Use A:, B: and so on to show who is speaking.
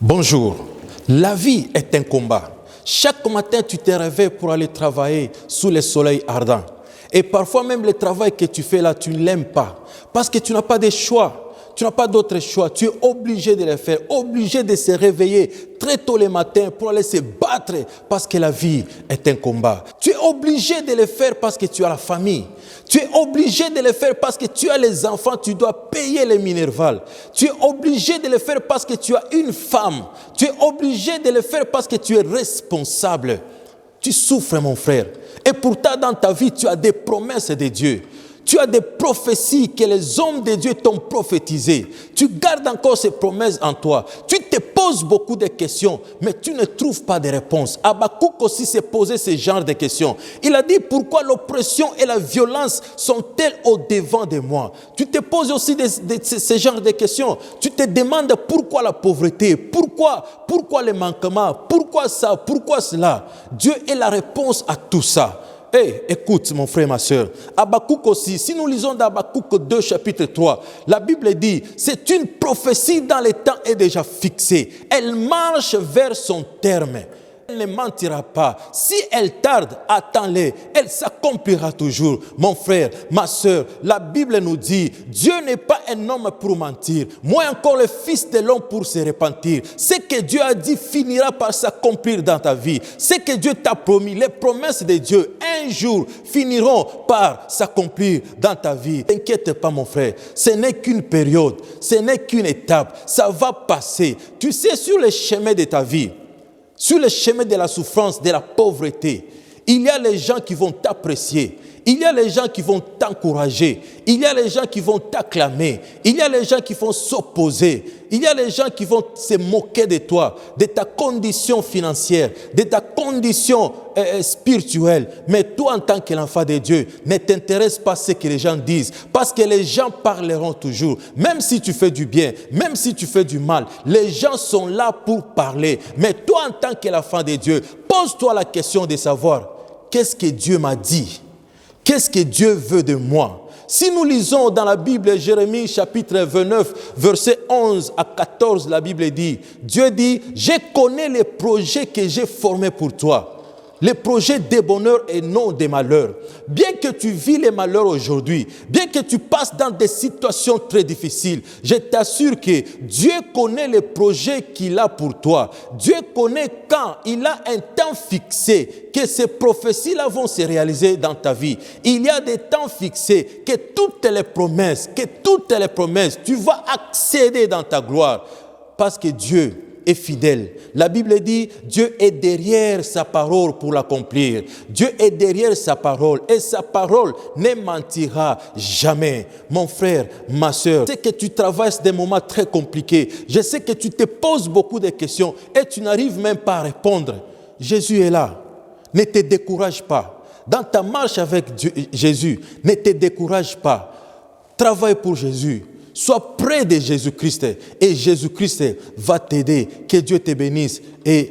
A: Bonjour, la vie est un combat. Chaque matin, tu te réveilles pour aller travailler sous le soleil ardent. Et parfois même le travail que tu fais là, tu ne l'aimes pas. Parce que tu n'as pas de choix. Tu n'as pas d'autre choix. Tu es obligé de le faire, obligé de se réveiller très tôt le matin pour aller se battre parce que la vie est un combat. Tu es obligé de le faire parce que tu as la famille. Tu es obligé de le faire parce que tu as les enfants, tu dois payer les Minerval. Tu es obligé de le faire parce que tu as une femme. Tu es obligé de le faire parce que tu es responsable. Tu souffres, mon frère. Et pourtant, dans ta vie, tu as des promesses de Dieu. Tu as des prophéties que les hommes de Dieu t'ont prophétisées. Tu gardes encore ces promesses en toi. Tu te poses beaucoup de questions, mais tu ne trouves pas de réponses. Habakkuk aussi s'est posé ce genre de questions. Il a dit, pourquoi l'oppression et la violence sont-elles au-devant de moi? Tu te poses aussi ce genre de questions. Tu te demandes pourquoi la pauvreté, pourquoi les manquements, pourquoi ça, pourquoi cela. Dieu est la réponse à tout ça. Hey, écoute mon frère, ma soeur, Habakkuk aussi, si nous lisons dans Habakkuk 2 chapitre 3, la Bible dit, c'est une prophétie dans le temps est déjà fixée. Elle marche vers son terme. Elle ne mentira pas. Si elle tarde, attends-les. Elle s'accomplira toujours. Mon frère, ma soeur, la Bible nous dit, Dieu n'est pas un homme pour mentir. Moins encore le Fils de l'homme pour se repentir. Ce que Dieu a dit finira par s'accomplir dans ta vie. Ce que Dieu t'a promis, les promesses de Dieu, un jour finiront par s'accomplir dans ta vie. T'inquiète pas, mon frère. Ce n'est qu'une période. Ce n'est qu'une étape. Ça va passer. Tu sais, sur le chemin de ta vie, sur le chemin de la souffrance, de la pauvreté, il y a les gens qui vont t'apprécier. Il y a les gens qui vont t'encourager. Il y a les gens qui vont t'acclamer. Il y a les gens qui vont s'opposer. Il y a les gens qui vont se moquer de toi, de ta condition financière, de ta condition spirituelle. Mais toi, en tant qu'enfant de Dieu, ne t'intéresse pas ce que les gens disent. Parce que les gens parleront toujours. Même si tu fais du bien, même si tu fais du mal, les gens sont là pour parler. Mais toi, en tant qu'enfant de Dieu, pose-toi la question de savoir, qu'est-ce que Dieu m'a dit? Qu'est-ce que Dieu veut de moi? Si nous lisons dans la Bible, Jérémie chapitre 29, verset 11 à 14, la Bible dit, Dieu dit, je connais les projets que j'ai formés pour toi. Les projets de bonheur et non de malheur. Bien que tu vis les malheurs aujourd'hui, bien que tu passes dans des situations très difficiles, je t'assure que Dieu connaît les projets qu'il a pour toi. Dieu connaît quand il a un temps fixé que ces prophéties-là vont se réaliser dans ta vie. Il y a des temps fixés que toutes les promesses, tu vas accéder dans ta gloire parce que Dieu est fidèle. La Bible dit, Dieu est derrière sa parole pour l'accomplir. Dieu est derrière sa parole et sa parole ne mentira jamais. Mon frère, ma soeur, je sais que tu traverses des moments très compliqués. Je sais que tu te poses beaucoup de questions et tu n'arrives même pas à répondre. Jésus est là. Ne te décourage pas. Dans ta marche avec Dieu, Jésus, ne te décourage pas. Travaille pour Jésus. Sois près de Jésus-Christ et Jésus-Christ va t'aider. Que Dieu te bénisse et